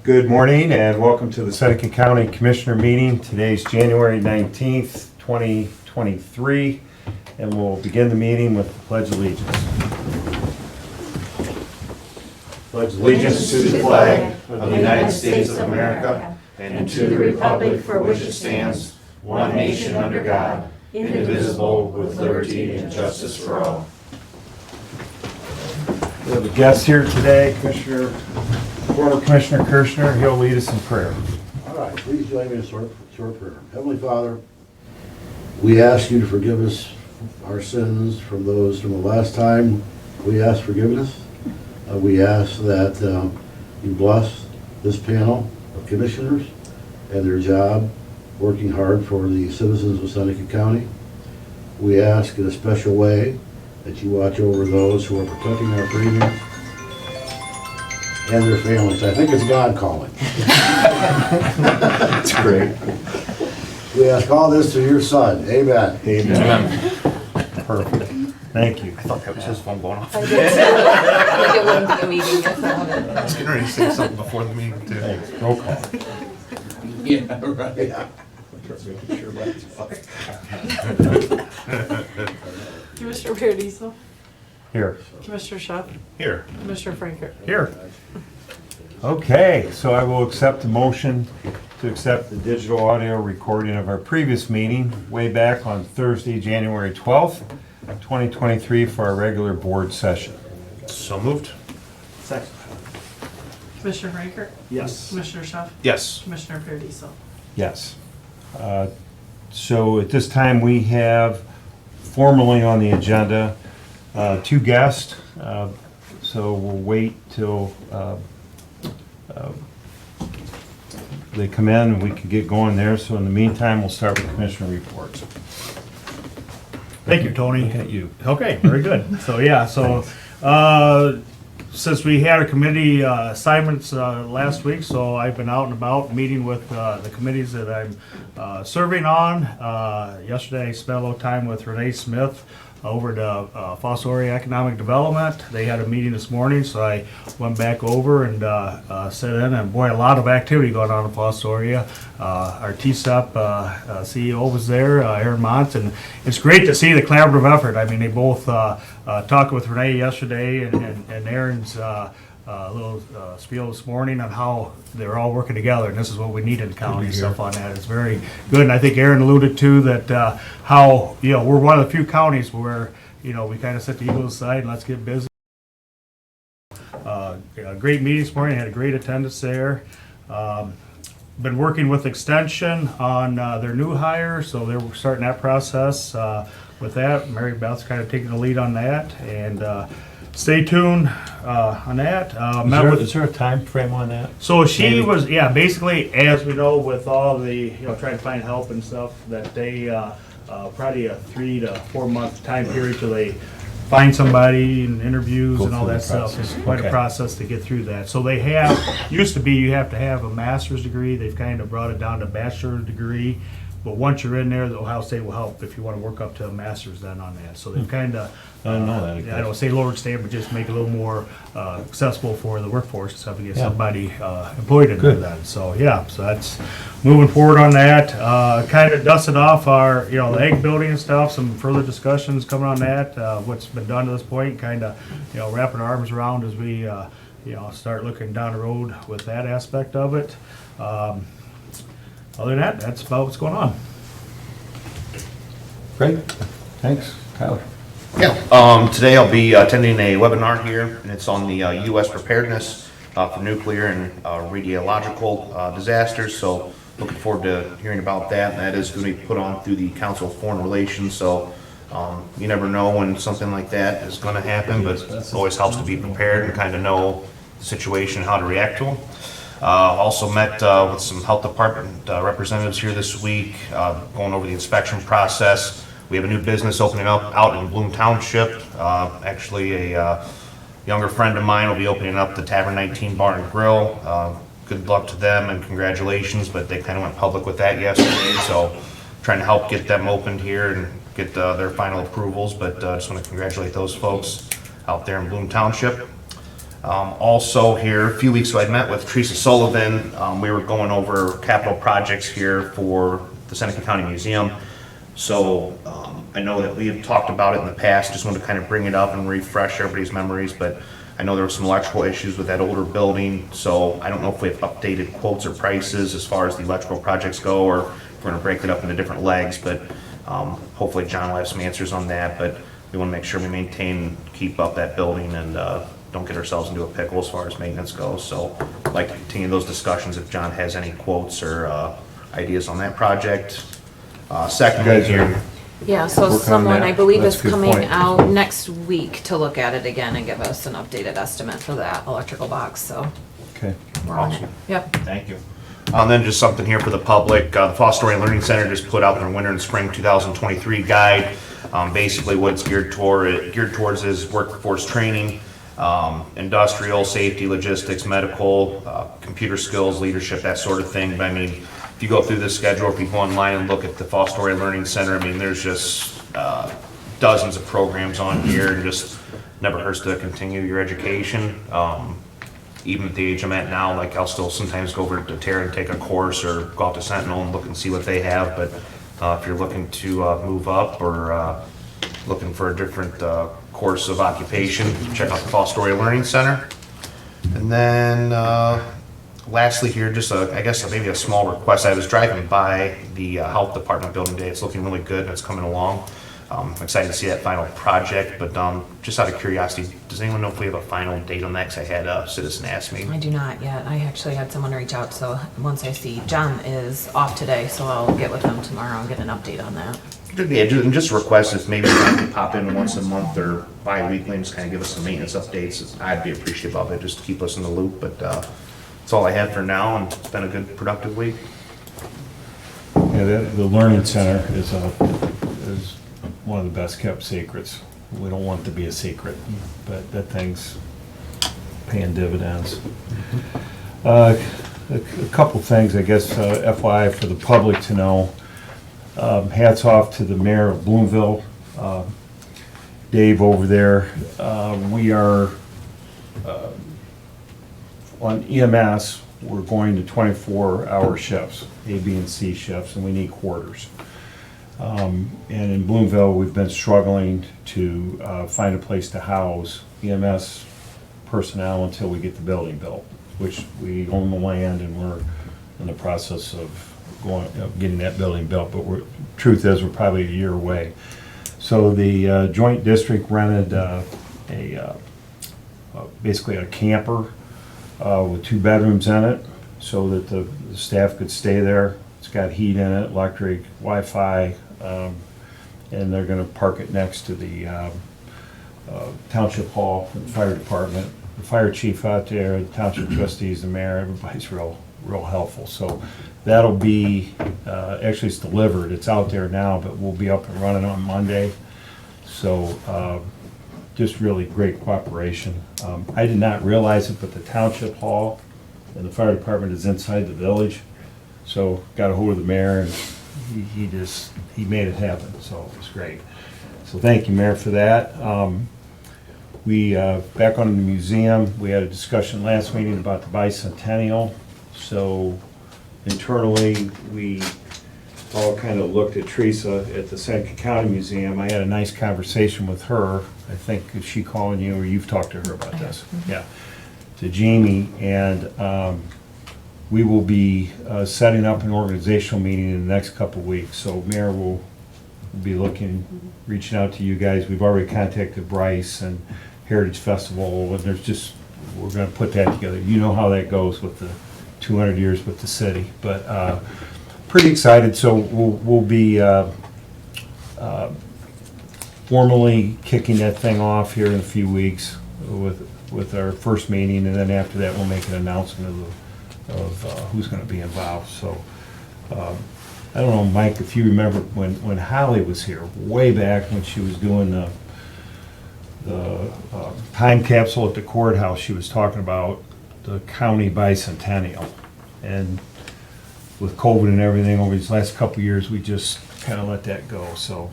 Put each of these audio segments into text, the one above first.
Good morning and welcome to the Seneca County Commissioner meeting. Today's January 19th, 2023, and we'll begin the meeting with the Pledge of Allegiance. Pledge allegiance to the flag of the United States of America and to the republic for which it stands, one nation under God, indivisible, with liberty and justice for all. We have a guest here today, former Commissioner Kirschner. He'll lead us in prayer. All right, please join me in a short prayer. Heavenly Father, we ask you to forgive us our sins from those from the last time we asked forgiveness. We ask that you bless this panel of commissioners and their job working hard for the citizens of Seneca County. We ask in a special way that you watch over those who are protecting our freedoms and their families. I think it's God calling. That's great. We ask all this through your Son. Amen. Amen. Perfect. Thank you. I thought that was his phone going off. I did too. I think it wouldn't be a meeting if I had it. I was getting ready to say something before the meeting too. Thanks. Roll call. Yeah, right. Yeah. Commissioner Paradiso, Here. Commissioner Schaaf, Here. Commissioner Franker. Here. Okay, so I will accept the motion to accept the digital audio recording of our previous meeting way back on Thursday, January 12th, 2023 for our regular board session. So moved. Second. Commissioner Franker, Yes. Commissioner Schaaf, Yes. Commissioner Paradiso. Yes. So at this time, we have formally on the agenda two guests. So we'll wait till they come in and we can get going there. So in the meantime, we'll start with commissioner reports. Thank you, Tony. Look at you. Okay, very good. So, yeah, since we had a committee assignments last week, so I've been out and about meeting with the committees that I'm serving on. Yesterday, I spent a little time with Renee Smith over to Fostoria Economic Development. They had a meeting this morning, so I went back over and sat in, and boy, a lot of activity going on in Fostoria. Our TSEP CEO was there, Aaron Mont, and it's great to see the collaborative effort. I mean, they both talked with Renee yesterday and Aaron's little spiel this morning on how they're all working together, and this is what we need in the county and stuff on that. It's very good, and I think Aaron alluded to that how, we're one of the few counties where, we kind of set the eagles aside and let's get busy. A great meeting this morning, had a great attendance there. Been working with Extension on their new hire, so they're starting that process with that. Mary Beth's kind of taking the lead on that, and stay tuned on that. Is there a time frame on that? So she Maybe. was, basically, as we know, with all the, trying to find help and stuff, that they, probably a 3 to 4 month time period till they find somebody and interviews Go and all through that the stuff. process. It's quite Okay. a process to get through that. So they have, used to be you have to have a master's degree. They've kind of brought it down to bachelor's degree. But once you're in there, the Ohio State will help if you want to work up to a master's then on that. So they've kind of, I didn't know that. I don't say lowered standard, but just make it a little more accessible for the workforce and stuff, and get somebody employed in Good. that. So, so that's moving forward on that. Kind of dusted off our, the egg building and stuff, some further discussions coming on that, what's been done to this point, kind of, wrapping our arms around as we, start looking down the road with that aspect of it. Other than that, that's about what's going on. Great. Thanks. Tyler. Yeah. Today I'll be attending a webinar here, and it's on the U.S. preparedness for nuclear and radiological disasters. So looking forward to hearing about that. And that is going to be put on through the Council of Foreign Relations. So you never know when something like that is going to happen, but it always helps to be prepared and kind of know the situation, how to react to them. Also met with some health department representatives here this week, going over the inspection process. We have a new business opening up out in Bloom Township. Actually, a younger friend of mine will be opening up the Tavern 19 Bar and Grill. Good luck to them and congratulations, but they kind of went public with that yesterday, so trying to help get them opened here and get their final approvals, but just want to congratulate those folks out there in Bloom Township. Also here, a few weeks ago, I met with Teresa Sullivan. We were going over capital projects here for the Seneca County Museum. So I know that we have talked about it in the past, just wanted to kind of bring it up and refresh everybody's memories, but I know there were some electrical issues with that older building, so I don't know if we have updated quotes or prices as far as the electrical projects go, or if we're gonna break it up into different legs, but hopefully John will have some answers on that, but we wanna make sure we maintain, keep up that building and don't get ourselves into a pickle as far as maintenance goes, so I'd like to continue those discussions if John has any quotes or ideas on that project. Secondly, guys are- Yeah, so Work on someone, that. I believe, That's is a good coming point. out next week to look at it again and give us an updated estimate for that electrical box, so Okay. we're on it. Awesome. Yep. Thank you. Then just something here for the public. The Fostoria Learning Center just put out their winter and spring 2023 guide. Basically what it's geared towards is workforce training, industrial, safety, logistics, medical, computer skills, leadership, that sort of thing. But I mean, if you go through this schedule, if you go online and look at the Fostoria Learning Center, I mean, there's just dozens of programs on here, and just never hurts to continue your education. Even at the age I'm at now, like I'll still sometimes go over to Terra and take a course, or go out to Sentinel and look and see what they have. But if you're looking to move up, or looking for a different course of occupation, check out the Fostoria Learning Center. And then lastly here, just I guess maybe a small request. I was driving by the health department building today. It's looking really good and it's coming along. I'm excited to see that final project, but just out of curiosity, does anyone know if we have a final date on that? 'Cause I had a citizen ask me. I do not yet. I actually had someone reach out, so once I see, John is off today, so I'll get with him tomorrow and get an update on that. Yeah, and just a request if maybe you can pop in once a month or bi-weekly and just kind of give us some maintenance updates. I'd be appreciative of it, just to keep us in the loop, but that's all I have for now, and it's been a good, productive week. Yeah, the Learning Center is one of the best kept secrets. We don't want it to be a secret, but that thing's paying dividends. A couple things, I guess, FYI for the public to know. Hats off to the mayor of Bloomville, Dave over there. We are on EMS, we're going to 24-hour shifts, A, B, and C shifts, and we need quarters. And in Bloomville, we've been struggling to find a place to house EMS personnel until we get the building built, which we own the land and we're in the process of getting that building built, but truth is, we're probably a year away. So the joint district rented basically a camper with 2 bedrooms in it, so that the staff could stay there. It's got heat in it, electric, Wi-Fi, and they're gonna park it next to the township hall for the fire department. The fire chief out there, the township trustees, the mayor, everybody's real helpful. So that'll be, actually it's delivered, it's out there now, but we'll be up and running on Monday. So just really great cooperation. I did not realize it, but the township hall and the fire department is inside the village. So got a hold of the mayor and he made it happen, so it was great. So thank you, Mayor, for that. We, back on the museum, we had a discussion last meeting about the bicentennial. So internally, we all kind of looked at Teresa at the Seneca County Museum. I had a nice conversation with her. I think, is she calling you, or you've talked to her about this? Yeah, to Jamie, and we will be setting up an organizational meeting in the next couple of weeks. So Mayor will be reaching out to you guys. We've already contacted Bryce and Heritage Festival, and we're gonna put that together. You know how that goes with the 200 years with the city, but pretty excited. So we'll be formally kicking that thing off here in a few weeks with our first meeting, and then after that we'll make an announcement of who's going to be involved. So I don't know, Mike, if you remember when Holly was here way back when she was doing the time capsule at the courthouse, she was talking about the county bicentennial. And with COVID and everything over these last couple of years, we just kind of let that go. So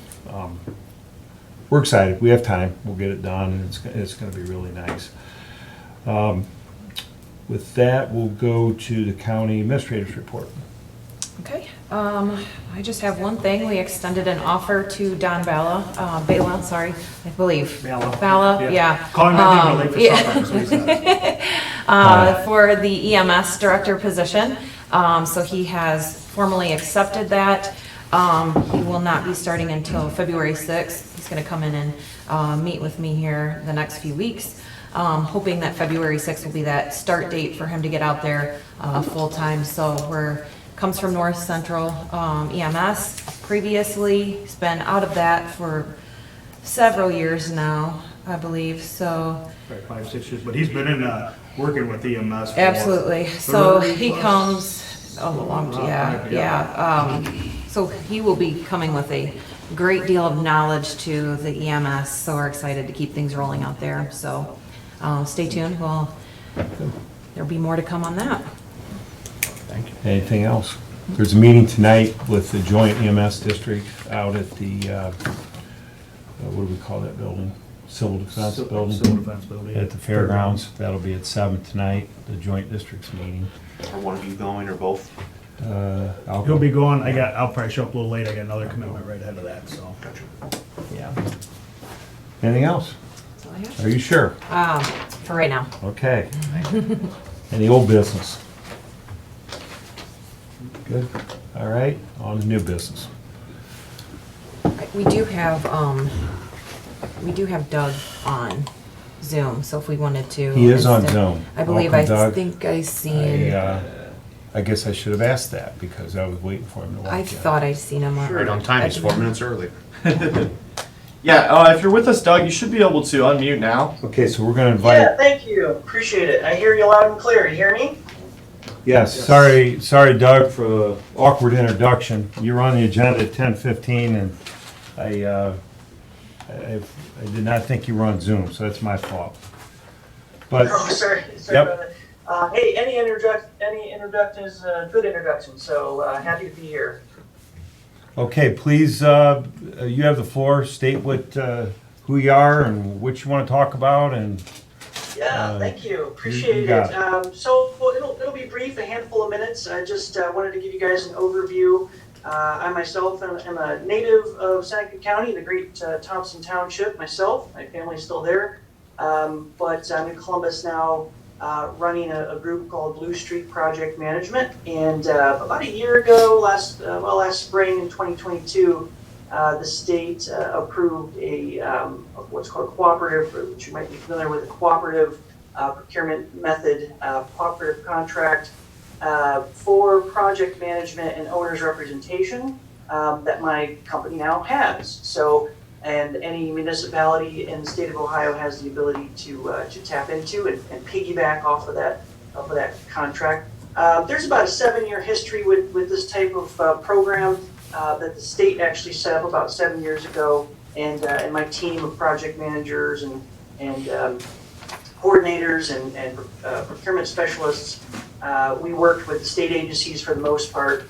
we're excited. We have time. We'll get it done, and it's going to be really nice. With that, we'll go to the county administrator's report. Okay, I just have one thing. We extended an offer to Don Bala, sorry, I believe. Bala, yeah. Calling my name late for yeah. something, is what he says. For the EMS director position. So he has formally accepted that. He will not be starting until February 6th. He's gonna come in and meet with me here the next few weeks. Hoping that February 6th will be that start date for him to get out there full-time. So comes from North Central EMS previously. He's been out of that for several years now, I believe, so. Right, 5, 6 years, but he's been in, working with EMS. For Absolutely. So 30 he plus? comes, so he will be coming with a great deal of knowledge to the EMS, so we're excited to keep things rolling out there. So stay tuned. There'll be more to come on that. Thank you. Anything else? There's a meeting tonight with the joint EMS district out at the, what do we call that building? Civil Defense Building? Civil Defense Building. At the fairgrounds. That'll be at 7 tonight, the joint district's meeting. Are one of you going or both? I'll He'll go. be going, I'll probably show up a little late. I got another commitment right ahead of that, so. Yeah. Anything else? That's all I have. Are you sure? For right now. Okay. Any old business? Good. All right, on to new business. We do have Doug on Zoom, so if we wanted to. He is on instead- Zoom. I believe, Welcome, Doug. think I seen, I guess I should have asked that because I was waiting for him to walk in. I thought I'd seen him on. Right on time, he's 4 minutes early. Yeah, if you're with us, Doug, you should be able to unmute now. Okay, so we're gonna Yeah, invite, thank you. Appreciate it. I hear you loud and clear. You hear me? yes, sorry Doug for the awkward introduction. You were on the agenda at 10:15 and I did not think you were on Zoom, so that's my fault. But, Oh, sorry. Yep. About it. Hey, any introduction is a good introduction, so happy to be here. okay, please, you have the floor. State who you are and what you want to talk about and, Yeah, thank you. Appreciate got it. So it'll be brief, a handful of minutes. I just wanted to give you guys an overview. I myself am a native of Seneca County, the great Thompson Township myself. My family's still there. But I'm in Columbus now, running a group called Blue Streak Project Management. And about a year ago, last spring in 2022, the state approved what's called a cooperative, which you might be familiar with, a cooperative procurement method, cooperative contract for project management and owner's representation that my company now has. So, and any municipality in the state of Ohio has the ability to tap into and piggyback off of that contract. There's about a 7-year history with this type of program that the state actually set up about 7 years ago, and my team of project managers and coordinators and procurement specialists, we worked with the state agencies for the most part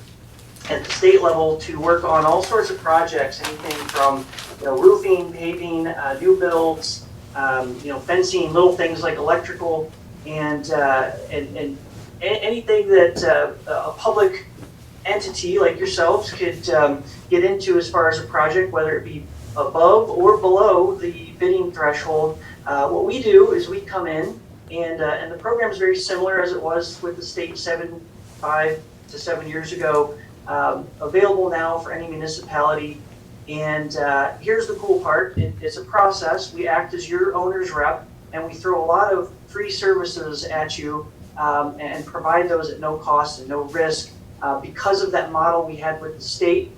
at the state level to work on all sorts of projects, anything from roofing, paving, new builds, fencing, little things like electrical, and anything that a public entity like yourselves could get into as far as a project, whether it be above or below the bidding threshold. What we do is we come in, and the program is very similar as it was with the state 5 to 7 years ago, available now for any municipality. And here's the cool part. It's a process. We act as your owner's rep, and we throw a lot of free services at you and provide those at no cost and no risk. Because of that model we had with the state,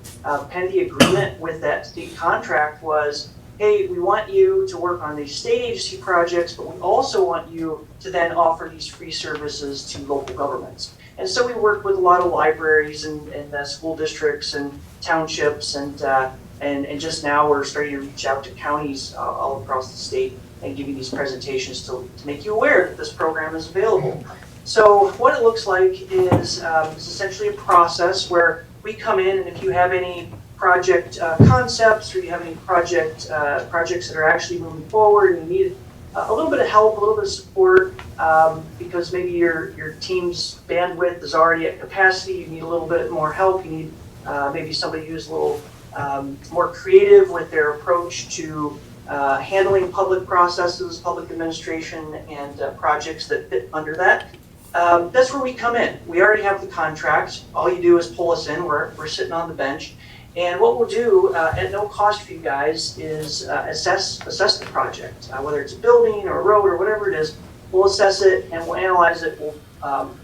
pending agreement with that state contract was, hey, we want you to work on these state agency projects, but we also want you to then offer these free services to local governments. And so we work with a lot of libraries and school districts and townships, and just now we're starting to reach out to counties all across the state and giving these presentations to make you aware that this program is available. So what it looks like is essentially a process where we come in, and if you have any project concepts, or you have any projects that are actually moving forward and you need a little bit of help, a little bit of support, because maybe your team's bandwidth is already at capacity, you need a little bit more help, you need maybe somebody who's a little more creative with their approach to handling public processes, public administration, and projects that fit under that. That's where we come in. We already have the contracts. All you do is pull us in. We're sitting on the bench. And what we'll do at no cost for you guys is assess the project, whether it's a building or a road or whatever it is. We'll assess it and we'll analyze it. We'll,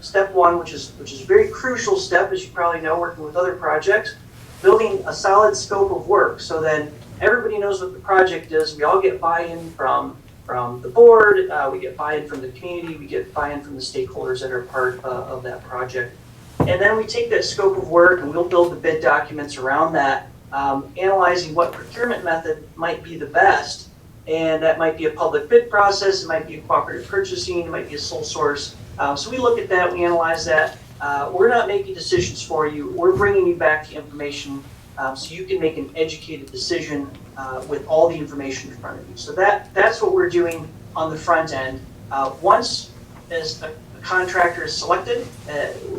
step one, which is a very crucial step, as you probably know, working with other projects, building a solid scope of work. So then everybody knows what the project is. We all get buy-in from the board. We get buy-in from the community. We get buy-in from the stakeholders that are part of that project. And then we take that scope of work and we'll build the bid documents around that, analyzing what procurement method might be the best. And that might be a public bid process, it might be a cooperative purchasing, it might be a sole source. So we look at that, we analyze that. We're not making decisions for you, we're bringing you back the information so you can make an educated decision with all the information in front of you. So that's what we're doing on the front end. Once as a contractor is selected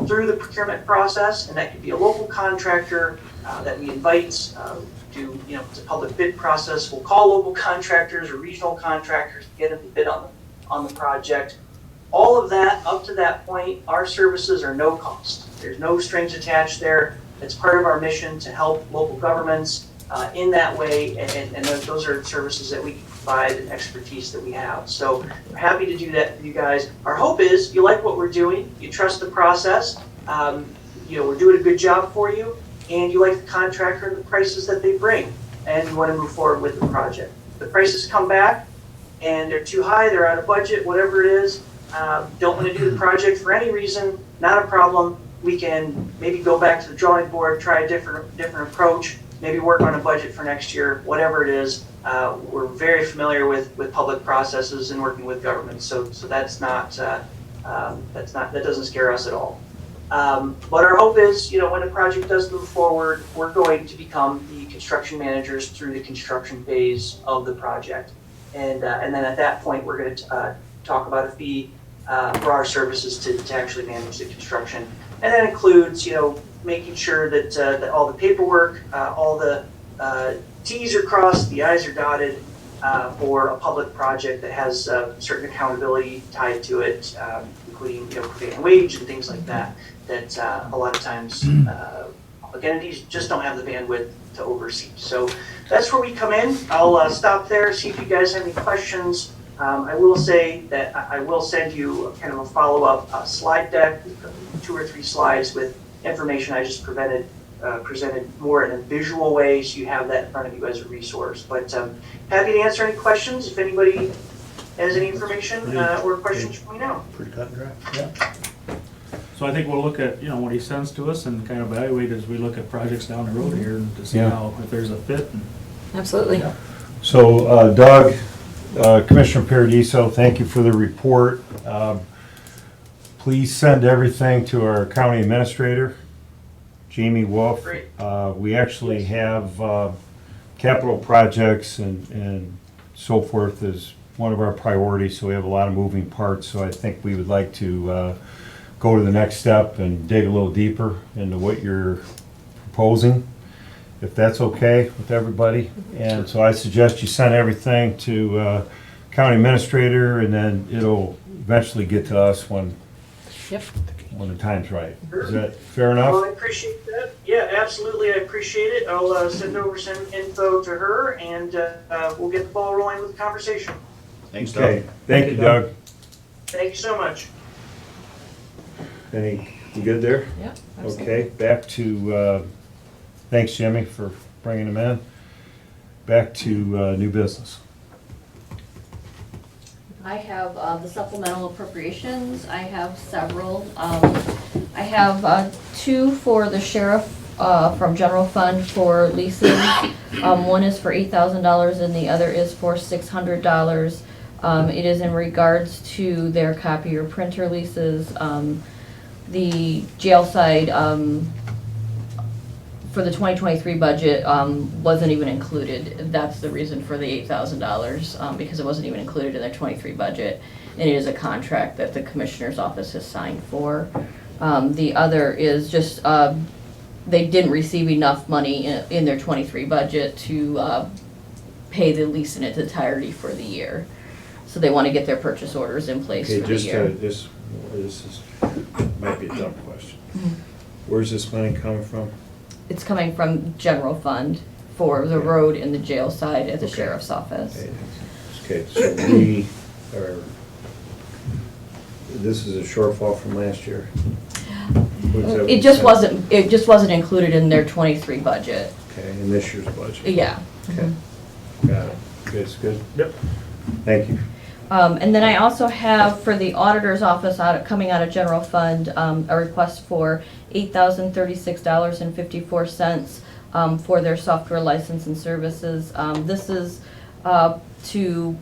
through the procurement process, and that could be a local contractor that we invite to, it's a public bid process. We'll call local contractors or regional contractors to get them to bid on the project. All of that, up to that point, our services are no cost. There's no strings attached there. It's part of our mission to help local governments in that way, and those are services that we can provide and expertise that we have. So we're happy to do that for you guys. Our hope is you like what we're doing, you trust the process, we're doing a good job for you, and you like the contractor and the prices that they bring, and you want to move forward with the project. The prices come back, and they're too high, they're out of budget, whatever it is, don't want to do the project for any reason, not a problem. We can maybe go back to the drawing board, try a different approach, maybe work on a budget for next year, whatever it is. We're very familiar with public processes and working with government, so that doesn't scare us at all. But our hope is, when a project does move forward, we're going to become the construction managers through the construction phase of the project, and then at that point, we're going to talk about a fee for our services to actually manage the construction, and that includes, making sure that all the paperwork, all the T's are crossed, the I's are dotted for a public project that has certain accountability tied to it, including prevailing wage and things like that. That a lot of times public entities just don't have the bandwidth to oversee. So that's where we come in. I'll stop there, see if you guys have any questions. I will say that I will send you kind of a follow-up slide deck, 2 or 3 slides with information I just presented more in a visual way, so you have that in front of you as a resource. But happy to answer any questions if anybody has any information or questions for me now. Pretty cut and dry. Yeah. So I think we'll look at, what he sends to us and kind of evaluate as we look at projects down the road here and to see if there's a fit. Absolutely. Yeah. So Doug, Commissioner Paradiso, thank you for the report. Please send everything to our county administrator, Jamie Wolf. Great. We actually have capital projects and so forth as one of our priorities, so we have a lot of moving parts. So I think we would like to go to the next step and dig a little deeper into what you're proposing, if that's okay with everybody. And so I suggest you send everything to county administrator, and then it'll eventually get to us when the time's right. Is that fair enough? Well, I appreciate that. Yeah, absolutely, I appreciate it. I'll send over some info to her, and we'll get the ball rolling with the conversation. Thanks, Doug. Okay, thank you, Doug. Thank you so much. You good there? Yeah. Okay, back to, thanks Jimmy for bringing them in. Back to new business. I have the supplemental appropriations. I have several. I have 2 for the sheriff from general fund for leases. One is for $8,000 and the other is for $600. It is in regards to their copier printer leases. The jail side for the 2023 budget, wasn't even included. That's the reason for the $8,000, because it wasn't even included in their 23 budget. And it is a contract that the commissioner's office has signed for. The other is just, they didn't receive enough money in their 23 budget to pay the lease in its entirety for the year. So they want to get their purchase orders in place Okay, for the just, year. this is, might be a dumb question. Where's this money coming from? It's coming from general fund for the Okay. road and the jail side at the Okay. sheriff's office. Okay, so we are, this is a shortfall from last year? Was that what It you just said? it just wasn't included in their 23 budget. Okay, in this year's budget? Yeah. Okay, got it. Good, good. Yep. Thank you. And then I also have for the auditor's office coming out of general fund, a request for $8,036.54 for their software license and services. This is to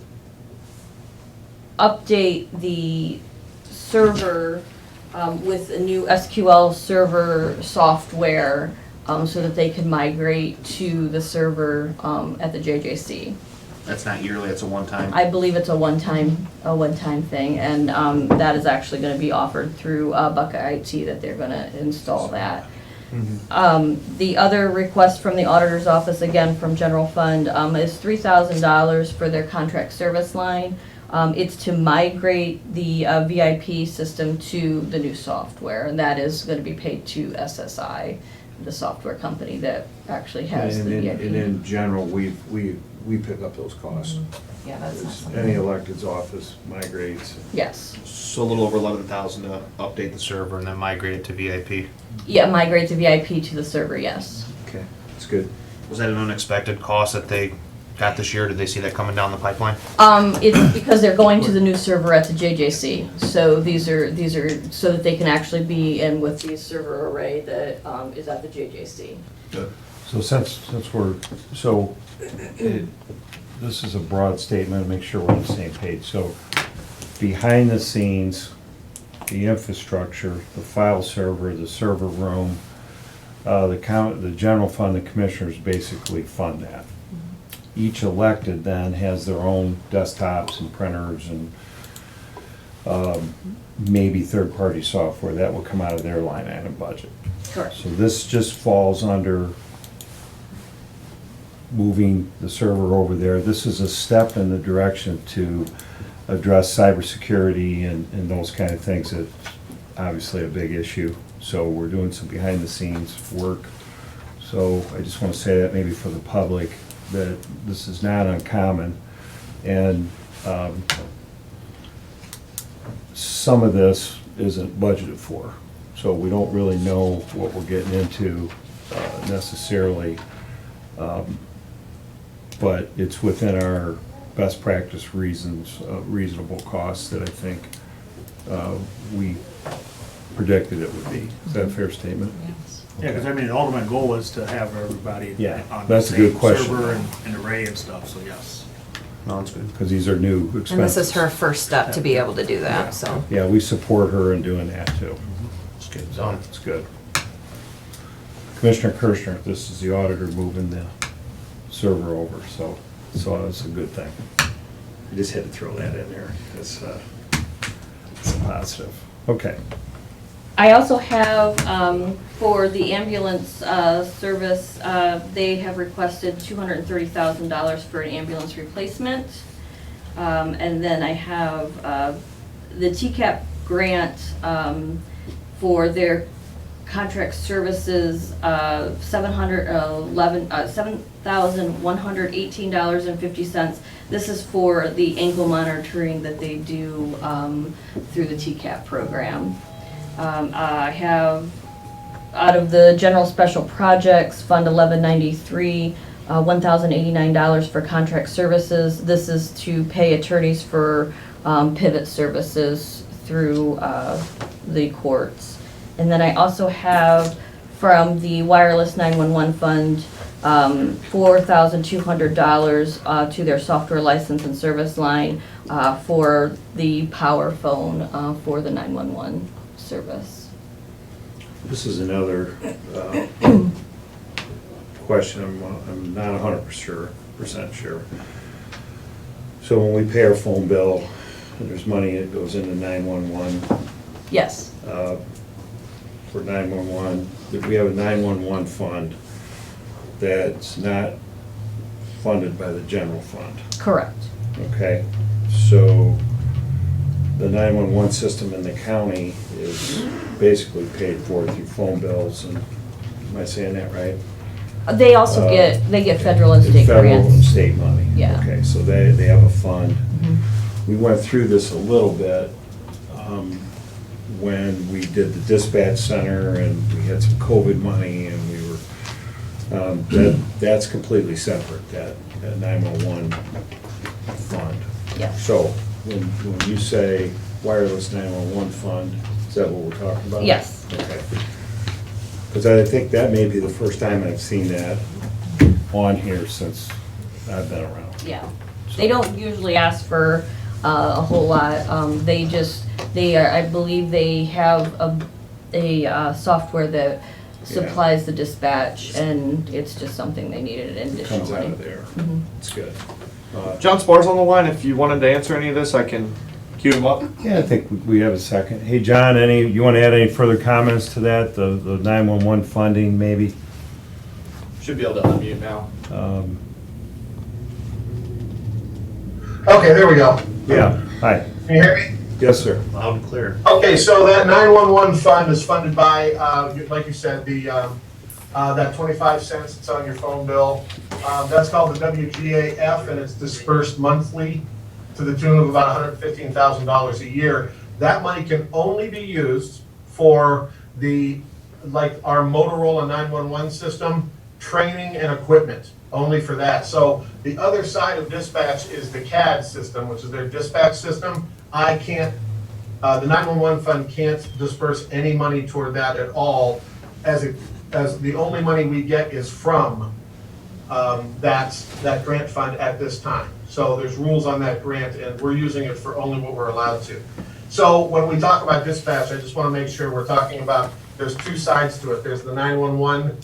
update the server with a new SQL server software so that they can migrate to the server at the JJC. That's not yearly, it's a one-time. I believe it's a one-time thing, and that is actually gonna be offered through Buckeye IT, that they're gonna install that. The other request from the auditor's office, again from general fund, is $3,000 for their contract service line. It's to migrate the VIP system to the new software, and that is gonna be paid to SSI, the software company that actually has the And VIP. in general, we pick up those costs. Yeah, that's not something. Any elected's office migrates. Yes. So a little over 11,000 to update the server and then migrate it to VIP. Yeah, migrate the VIP to the server, yes. Okay, that's good. Was that an unexpected cost that they got this year? Did they see that coming down the pipeline? It's because they're going to the new server at the JJC. So these are so that they can actually be in with the server array that is at the JJC. So since we're, so this is a broad statement, to make sure we're on the same page. So behind the scenes, the infrastructure, the file server, the server room, the general fund, the commissioners basically fund that. Each elected then has their own desktops and printers and maybe third-party software that will come out of their line item budget. Correct. So this just falls under moving the server over there. This is a step in the direction to address cybersecurity and those kind of things that obviously a big issue. So we're doing some behind-the-scenes work. So I just want to say that maybe for the public, that this is not uncommon. And some of this isn't budgeted for. So we don't really know what we're getting into necessarily. But it's within our best practice reasonable costs that I think we predicted it would be. Is that a fair statement? Yes. Yeah, because I mean, the ultimate goal is to have everybody Yeah, on the that's a good same question. server and array and stuff, so yes. No, that's good. Because these are new expenses. And this is her first step to be able to do that, so. Yeah, we support her in doing that too. It's good. So it's good. Commissioner Kirschner, this is the auditor moving the server over, so it's a good thing. I just had to throw that in there. It's a positive. Okay. I also have, for the ambulance service, they have requested $230,000 for an ambulance replacement. And then I have the TCAP grant for their contract services, $7,118.50. This is for the ankle monitoring that they do through the TCAP program. I have, out of the general special projects, Fund 1193, $1,089 for contract services. This is to pay attorneys for pivot services through the courts. And then I also have from the wireless 911 fund, $4,200 to their software license and service line for the power phone for the 911 service. This is another question, I'm not 100% sure. So when we pay our phone bill, there's money that goes into 911, Yes, for 911, we have a 911 fund that's not funded by the general fund, correct. okay? So the 911 system in the county is basically paid for through phone bills, and, am I saying that right? They also they get federal and state Federal and grants. state money. Yeah. Okay, so they have a fund. Mhm. We went through this a little bit when we did the dispatch center and we had some COVID money and we were, that's completely separate, that 911 fund. Yeah. So when you say wireless 911 fund, is that what we're talking about? Yes. Okay. Because I think that may be the first time I've seen that on here since I've been around. Yeah. They don't usually ask for a whole lot. I believe they have a software that supplies the dispatch, and it's just something they needed It additional comes out money. of there. Mhm. It's good. John Spar's on the line. If you wanted to answer any of this, I can queue him up. Yeah, I think we have a second. Hey, John, you want to add any further comments to that, the 911 funding maybe? Should be able to unmute now. Okay, there we go. Yeah, hi. Can you hear me? Yes, sir. Loud and clear. Okay, so that 911 fund is funded by, like you said, that 25 cents that's on your phone bill. That's called the WGAF, and it's dispersed monthly to the tune of about $115,000 a year. That money can only be used for our Motorola 911 system, training and equipment, only for that. So the other side of dispatch is the CAD system, which is their dispatch system. The 911 fund can't disperse any money toward that at all, as the only money we get is from that grant fund at this time. So there's rules on that grant, and we're using it for only what we're allowed to. So when we talk about dispatch, I just want to make sure we're talking about, there's two sides to it. There's the 911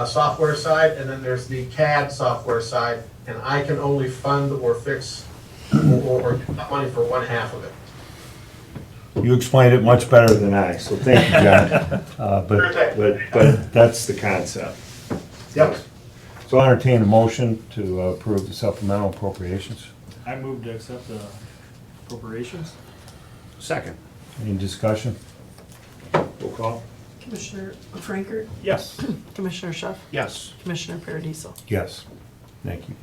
software side, and then there's the CAD software side, and I can only fund or fix or get money for one half of it. You explained it much better than I, so thank you, John. But that's the concept. Yep. So I'll entertain a motion to approve the supplemental appropriations. I move to accept the appropriations. Second. Any discussion? Roll call? Commissioner Franker, Yes. Commissioner Schuff, Yes. Commissioner Paradiso. Yes. Thank you.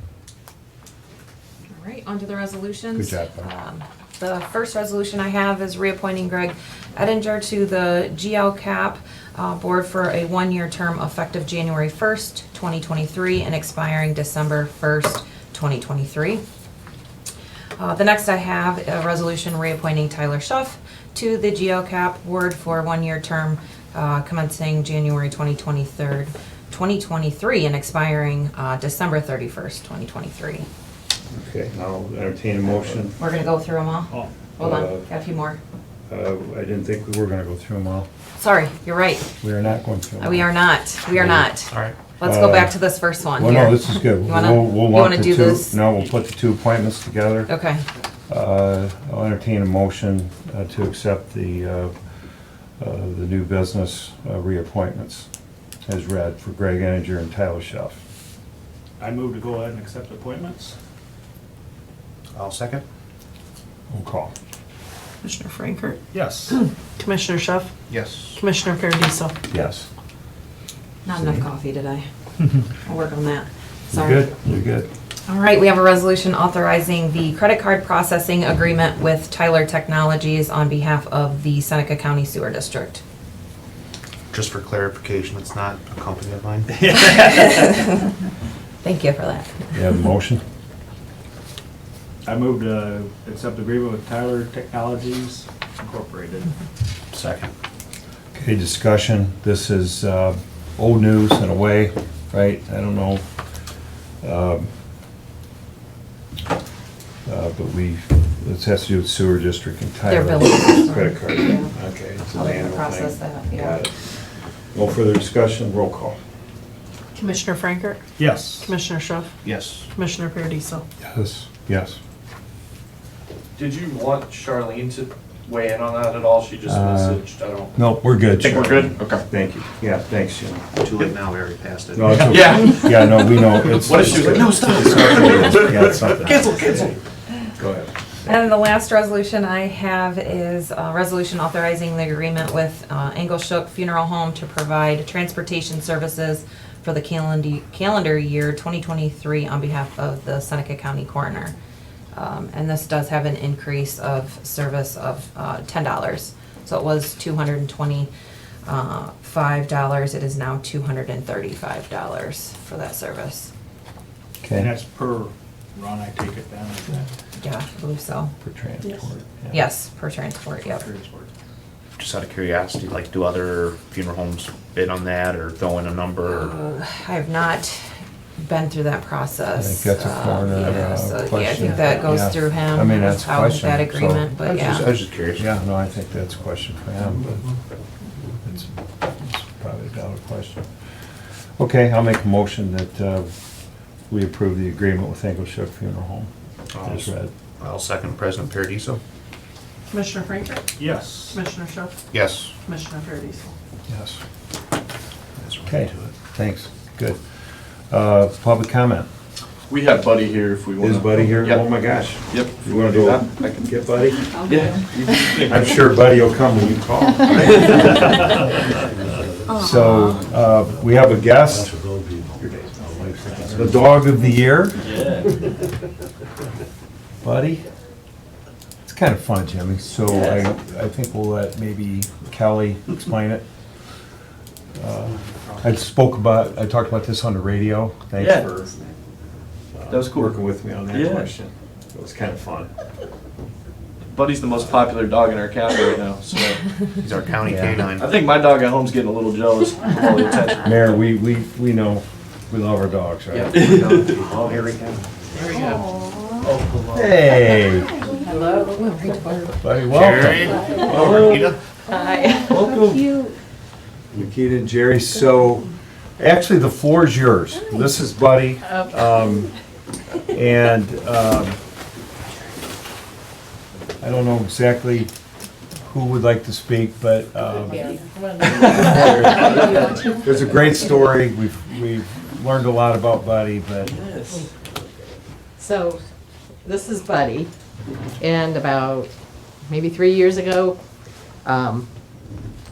All right, on to the resolutions. Good job, Bob. The first resolution I have is reappointing Greg Ettinger to the GLCAP board for a one-year term effective January 1st, 2023, and expiring December 1st, 2023. The next I have a resolution reappointing Tyler Schuff to the GLCAP board for a one-year term commencing January 2023, and expiring December 31st, 2023. Okay, I'll entertain a motion. We're gonna go through them all. Oh, Hold on, got a few more. I didn't think we were gonna go through them all. Sorry, you're right. We are not going through them all. We are not. We are not. All right. Let's go back to this first one Well, here. no, this is good. You wanna- We'll you lump wanna the do two- this? No, we'll put the two appointments together. Okay. I'll entertain a motion to accept the new business reappointments as read for Greg Ettinger and Tyler Schuff. I move to go ahead and accept appointments. I'll second. Roll call. Commissioner Franker, Yes. Commissioner Schuff, Yes. Commissioner Paradiso. Yes. Not enough coffee today. I'll work on that. You're Sorry. good, you're good. All right, we have a resolution authorizing the credit card processing agreement with Tyler Technologies on behalf of the Seneca County Sewer District. Just for clarification, it's not a company of mine. Thank you for that. You have a motion? I move to accept agreement with Tyler Technologies Incorporated. Second. Okay, discussion. This is old news in a way, right? I don't know. But this has to do with sewer district and Their Tyler. billing system. Credit card. Yeah. Okay. It's How an they can annual process thing. that, yeah. Got it. No further discussion, roll call. Commissioner Franker, Yes. Commissioner Schuff, Yes. Commissioner Paradiso. Yes. Yes. Did you want Charlene to weigh in on that at all? She just messaged, I don't. No, we're good. Think we're Sharon. good? Okay. Thank you. Yeah, thanks, Jim. Too late now, we already passed it. No, it's okay. Yeah. Yeah, no, we know. It's. What if she was like, no, stop. Yeah, it's something. Cancel. Go ahead. And the last resolution I have is a resolution authorizing the agreement with Engelshook Funeral Home to provide transportation services for the calendar year 2023 on behalf of the Seneca County Coroner. And this does have an increase of service of $10. So it was $225. It is now $235 for that service. And Okay. that's per run, I take it then, is that? Yeah, I believe so. For transport. yeah. Yes, per transport, yep. Transport. Just out of curiosity, like, do other funeral homes bid on that or throw in a number? I have not been through that process. I think that's a coroner, Yeah, so, yeah, I question. think that goes Yeah. through him. I mean, that's a how question, that so- agreement, but I yeah. was just curious. Yeah, no, I think that's a question for him, but it's probably a valid question. Okay, I'll make a motion that we approve the agreement with Engelshook Funeral Home as read. I'll second President Paradiso. Commissioner Franker, Yes. Commissioner Schuff, Yes. Commissioner Paradiso. Yes. Okay, thanks, good. Public comment. We have Buddy here if we want. Is Buddy here? Yep. Oh my gosh. Yep. You wanna do go that? I can. get Buddy? Yeah. I'm sure Buddy will come when you call. So, we have a guest, the dog of the year. Buddy? It's kind of fun, Jimmy, so I think we'll let maybe Kelly explain it. I talked about this on the radio. Thanks Yeah. for That was cool. working with me on that Yeah. question. It was kind of fun. Buddy's the most popular dog in our county right now, so He's our county Yeah. canine. I think my dog at home's getting a little jealous of all the attention. Mayor, we know, we love our dogs, right? Oh, here we go. Hey, Hello. buddy, Jerry. welcome. Oh, Rita. Hi. Welcome. Nikita and Jerry, so actually the floor is yours. This is Buddy. And I don't know exactly who would like to speak, but there's a great story. We've learned a lot about Buddy, but So, this is Buddy, and about maybe 3 years ago,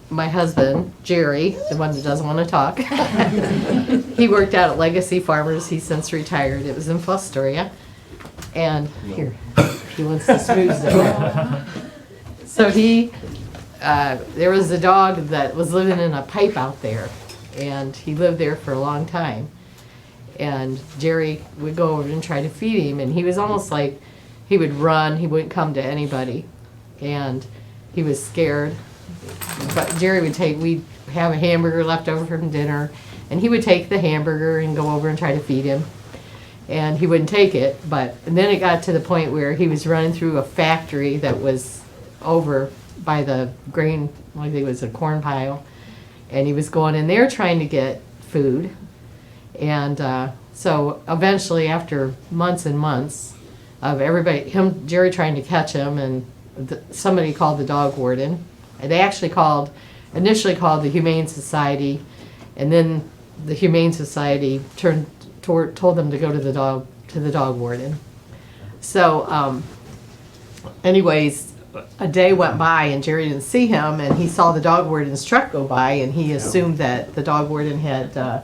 my husband, Jerry, the one that doesn't want to talk, he worked out at Legacy Farmers. He's since retired. It was in Fostoria. And here, he wants to smooth it. So there was a dog that was living in a pipe out there, and he lived there for a long time. And Jerry would go over and try to feed him, and he was almost like, he would run, he wouldn't come to anybody, and he was scared. But Jerry we'd have a hamburger left over from dinner, and he would take the hamburger and go over and try to feed him. And he wouldn't take it, and then it got to the point where he was running through a factory that was over by the grain, like it was a corn pile, and he was going in there trying to get food. And so eventually, after months and months of Jerry trying to catch him, and somebody called the dog warden. And they actually initially called the Humane Society, and then the Humane Society told them to go to the dog warden. So, anyways, a day went by and Jerry didn't see him, and he saw the dog warden's truck go by, and he assumed that the dog warden had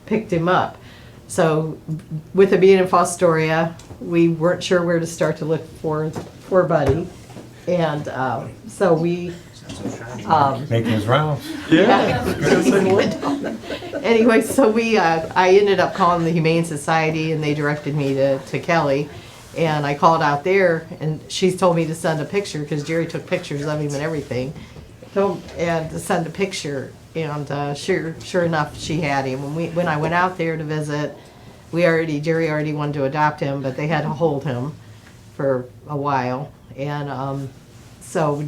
picked him up. So, with it being in Fostoria, we weren't sure where to start to look for Buddy, and so we. making his rounds. Anyway, so I ended up calling the Humane Society, and they directed me to Kelly. And I called out there, and she told me to send a picture, because Jerry took pictures of him and everything. And to send a picture, and sure enough, she had him. When I went out there to visit, Jerry already wanted to adopt him, but they had to hold him for a while. And so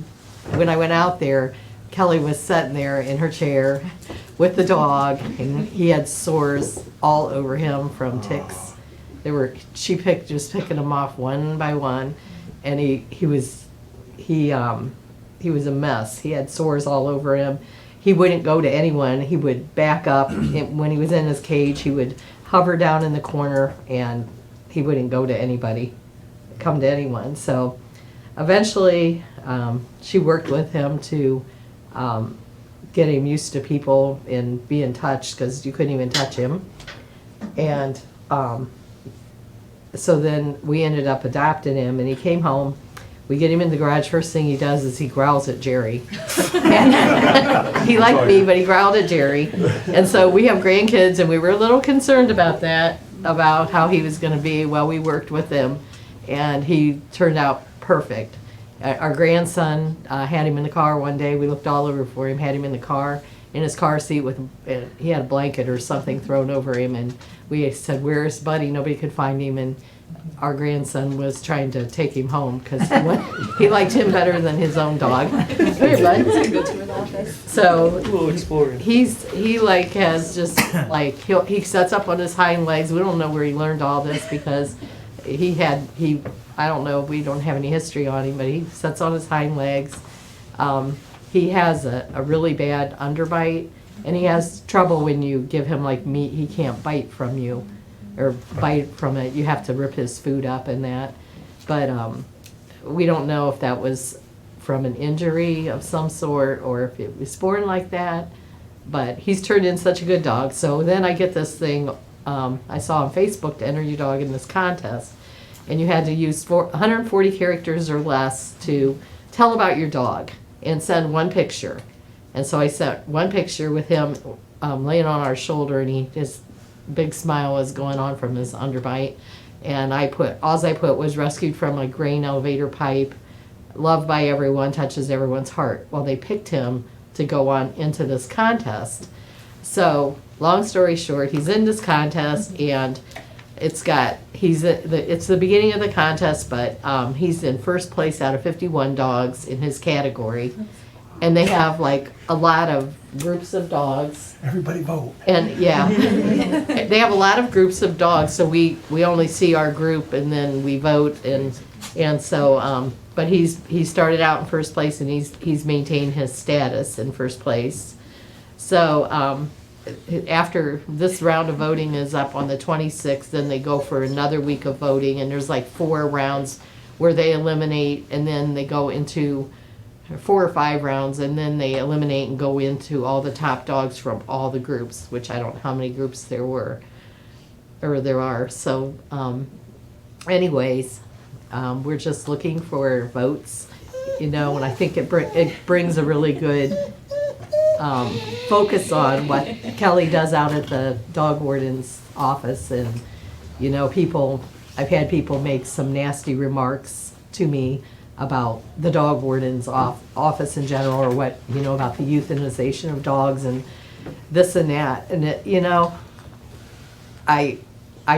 when I went out there, Kelly was sitting there in her chair with the dog, and he had sores all over him from ticks. She just picking them off one by one, and he was a mess. He had sores all over him. He wouldn't go to anyone. He would back up. When he was in his cage, he would hover down in the corner, and he wouldn't go to anybody, come to anyone. So eventually, she worked with him to get him used to people and be in touch, because you couldn't even touch him. And so then we ended up adopting him, and he came home. We get him in the garage. First thing he does is he growls at Jerry. And he liked me, but he growled at Jerry. And so we have grandkids, and we were a little concerned about that, about how he was going to be while we worked with him. And he turned out perfect. Our grandson had him in the car one day. We looked all over for him, had him in the car, in his car seat he had a blanket or something thrown over him. And we said, "Where's Buddy?" Nobody could find him. And our grandson was trying to take him home because he liked him better than his own dog. Here, bud. So he like has just like he sets up on his hind legs. We don't know where he learned all this, because I don't know, we don't have any history on him, but he sits on his hind legs. He has a really bad underbite, and he has trouble when you give him like meat. He can't bite from you or bite from it. You have to rip his food up and that. But we don't know if that was from an injury of some sort or if it was born like that. But he's turned in such a good dog. So then I get this thing I saw on Facebook to enter your dog in this contest. And you had to use 140 characters or less to tell about your dog and send one picture. And so I sent one picture with him laying on our shoulder, and his big smile was going on from his underbite. And I put was rescued from a grain elevator pipe, loved by everyone, touches everyone's heart. Well, they picked him to go on into this contest. So long story short, he's in this contest, and it's the beginning of the contest, but he's in first place out of 51 dogs in his category. And they have like a lot of groups of dogs. Everybody vote. And yeah, they have a lot of groups of dogs, so we only see our group and then we vote, and so but he started out in first place, and he's maintained his status in first place. So after this round of voting is up on the 26th, then they go for another week of voting, and there's like 4 rounds where they eliminate, and then they go into 4 or 5 rounds, and then they eliminate and go into all the top dogs from all the groups, which I don't know how many groups there were, or there are. So anyways, we're just looking for votes, and I think it brings a really good focus on what Kelly does out at the dog warden's office. And I've had people make some nasty remarks to me about the dog warden's office in general, or what about the euthanization of dogs and this and that. And I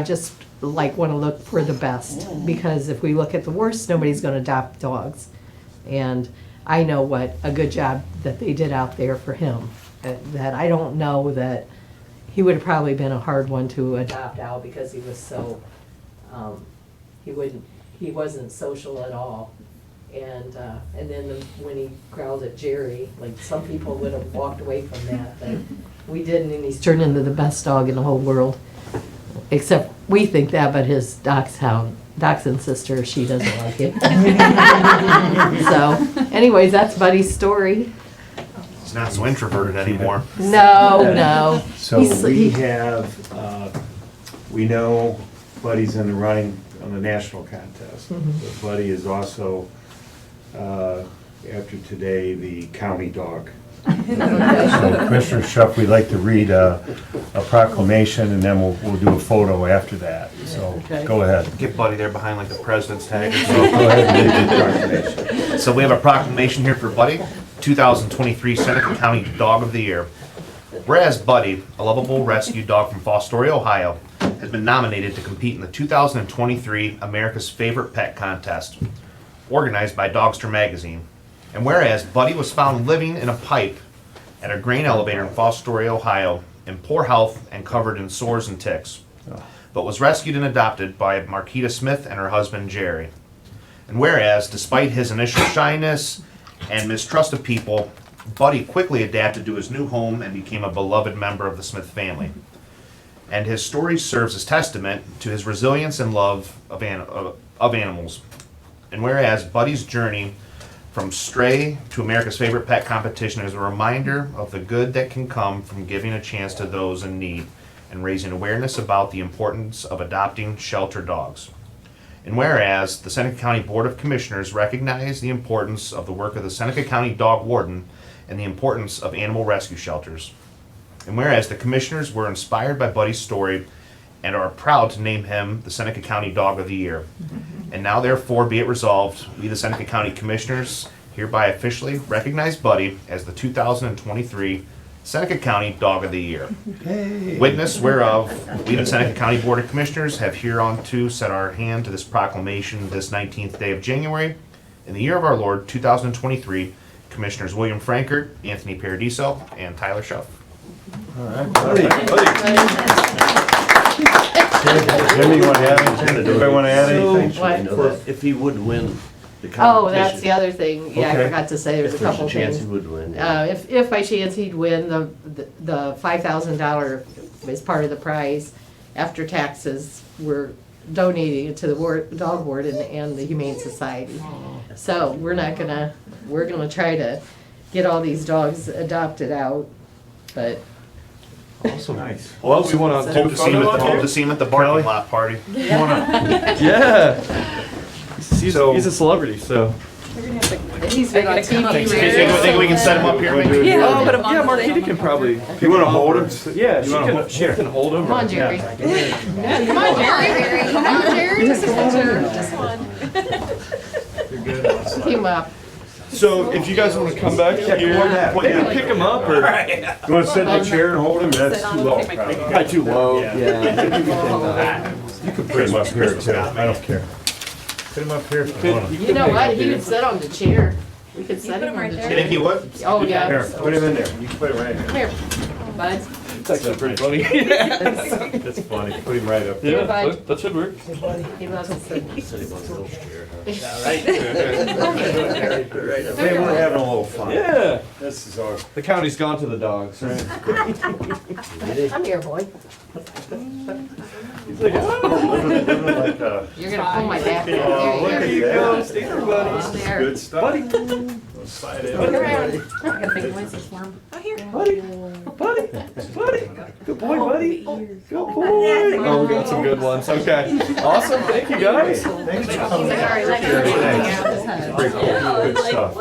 just want to look for the best, because if we look at the worst, nobody's going to adopt dogs. And I know what a good job that they did out there for him. That I don't know that he would have probably been a hard one to adopt out, because he was so he wasn't social at all. And then when he growled at Jerry, like some people would have walked away from that, but we didn't, and he's turned into the best dog in the whole world. Except we think that, but his dachshund sister, she doesn't like it. So, anyways, that's Buddy's story. He's not so introverted anymore. No. So we know Buddy's in the running on the national contest. But Buddy is also, after today, the county dog. So Commissioner Schuff, we'd like to read a proclamation, and then we'll do a photo after that. So go ahead. Get Buddy there behind like the president's tag. So go ahead and read the proclamation. So we have a proclamation here for Buddy, 2023 Seneca County Dog of the Year. Whereas Buddy, a lovable rescue dog from Fostoria, Ohio, has been nominated to compete in the 2023 America's Favorite Pet Contest, organized by Dogster Magazine. And whereas Buddy was found living in a pipe at a grain elevator in Fostoria, Ohio, in poor health and covered in sores and ticks, but was rescued and adopted by Marquita Smith and her husband Jerry. And whereas, despite his initial shyness and mistrust of people, Buddy quickly adapted to his new home and became a beloved member of the Smith family. And his story serves as testament to his resilience and love of animals. And whereas Buddy's journey from stray to America's favorite pet competition is a reminder of the good that can come from giving a chance to those in need and raising awareness about the importance of adopting shelter dogs. And whereas the Seneca County Board of Commissioners recognize the importance of the work of the Seneca County Dog Warden and the importance of animal rescue shelters. And whereas the Commissioners were inspired by Buddy's story and are proud to name him the Seneca County Dog of the Year. And now therefore be it resolved, we the Seneca County Commissioners hereby officially recognize Buddy as the 2023 Seneca County Dog of the Year. Witness whereof, we the Seneca County Board of Commissioners have hereunto set our hand to this proclamation this 19th day of January, in the year of our Lord 2023, Commissioners William Frankert, Anthony Paradiso, and Tyler Schuff. All right, buddy. Jimmy, you want to add anything? Anybody want to add anything? What? If he would win the competition. Oh, that's the other thing. Yeah, I Okay. forgot to say, there's a If there's couple a chance he things. would win. If by chance he'd win, the $5,000 is part of the prize. After taxes, we're donating it to the dog warden and the Humane Society. So we're gonna try to get all these dogs adopted out, but Also nice. Well, we want to Hope to see him at the parking lot party. Yeah. He's a celebrity, so. he's been on TV. Think we can set him up here maybe? Yeah, Marquita can probably. You want to hold him? Yeah, she can hold him. Come on, Jerry. Come on, Jerry. Come on, Jerry. Just one. Keep him up. So if you guys want to come back here, maybe pick him up or. You want to sit in the chair and hold him? That's too low. Got too low. Yeah. You can put him up here too. I don't care. Put him up here if you want him. You know what? He would sit on the chair. We could set him on the You chair. think he would? Oh, Here, yeah. put him in there. You can put him right Come here. here, bud. It's actually pretty funny. That's funny. Put him right up there. Yeah, Bud. that should work. He loves to sit. Hey, we're having a little fun. Yeah. This is our. The county's gone to the dogs. Right? Come here, boy. Living like a. You're gonna pull my back. There Oh, look you at go. that. Stay there, buddy. There. Good stuff. Slide it Look in. around. I gotta make noises for him. Buddy. Good boy, buddy. Good boy. Oh, we got some good ones. Okay. Awesome. Thank you, guys. Thanks for He's coming. like, all right, let me Pretty cool. Good stuff.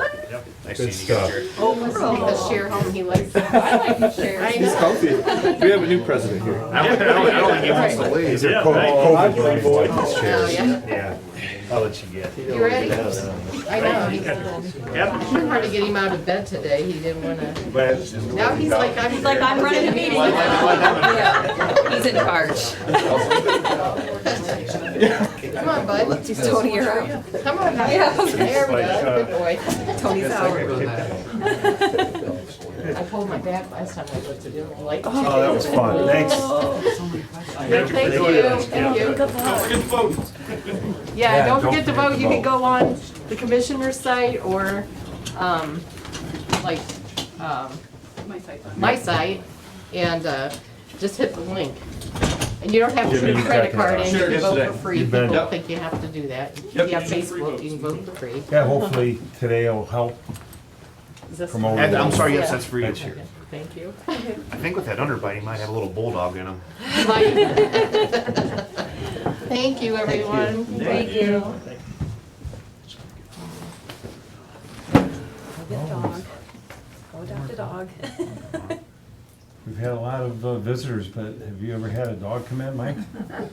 Nice Good seeing you guys, stuff. Jerry. take the share home. He likes. I like the share. I He's know. comfy. We have a new president here. I don't think he wants to leave. These are COVID related Oh, chairs. yeah. Yeah. I'll let you get. You ready? I know. It's hard to get him out of bed today. He didn't wanna. Now he's like, I'm running the meeting. He's in charge. Come on, bud. He's Tony, you're out. Come on, now. There we go. Good boy. Tony's out. I pulled my back last time I looked at him. Like, Oh, that was fun. Thanks. Thank you. Thank you. Yeah, don't forget to vote. You can go on the commissioner's site or, like, my site, and, just hit the link. And you don't have to put a credit card in, you Sure, can yes, vote today. for free. You bet. People think you have to do that. If Yep. you have Facebook, you can vote for free. Yeah, hopefully today will help Is this- promote. And I'm sorry, yes, Yeah. that's for you. That's your- Thank you. I think with that underbite, he might have a little bulldog in him. Thank you, everyone. Thank you. Go get a dog. Go adopt a dog. We've had a lot of visitors, but have you ever had a dog come in, Mike?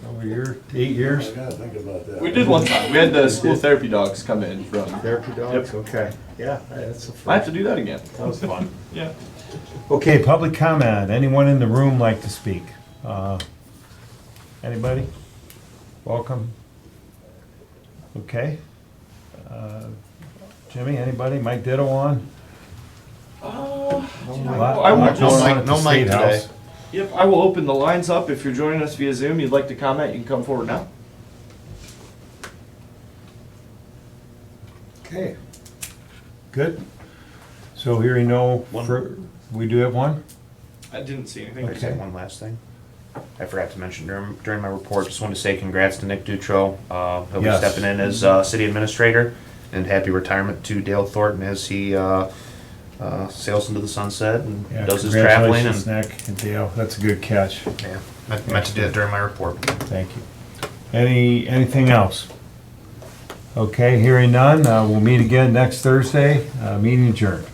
Over your 8 years? I gotta think about that. We did one time. We had the school therapy dogs come in from. Therapy dogs? Okay. Yeah, that's a I have to do that again. That was fun. Yeah. Okay, public comment. Anyone in the room like to speak? Anybody? Welcome. Okay. Jimmy, anybody? Mike Ditto on? I will Lot going on at the no Mike State House. today. Yep, I will open the lines up. If you're joining us via Zoom, you'd like to comment, you can come forward now. Okay. Good. So hearing no, we do have one? I didn't see anything. I just had one last thing. I forgot to mention during my report, just wanted to say congrats to Nick Dutro. He'll be Yes. stepping in as city administrator, and happy retirement to Dale Thornton as he sails into the sunset and Yeah, does his traveling. congratulations, And Nick and Dale. That's a good catch. yeah, I meant to do it during my report. Thank you. Anything else? Okay, hearing none, we'll meet again next Thursday. Meeting adjourned.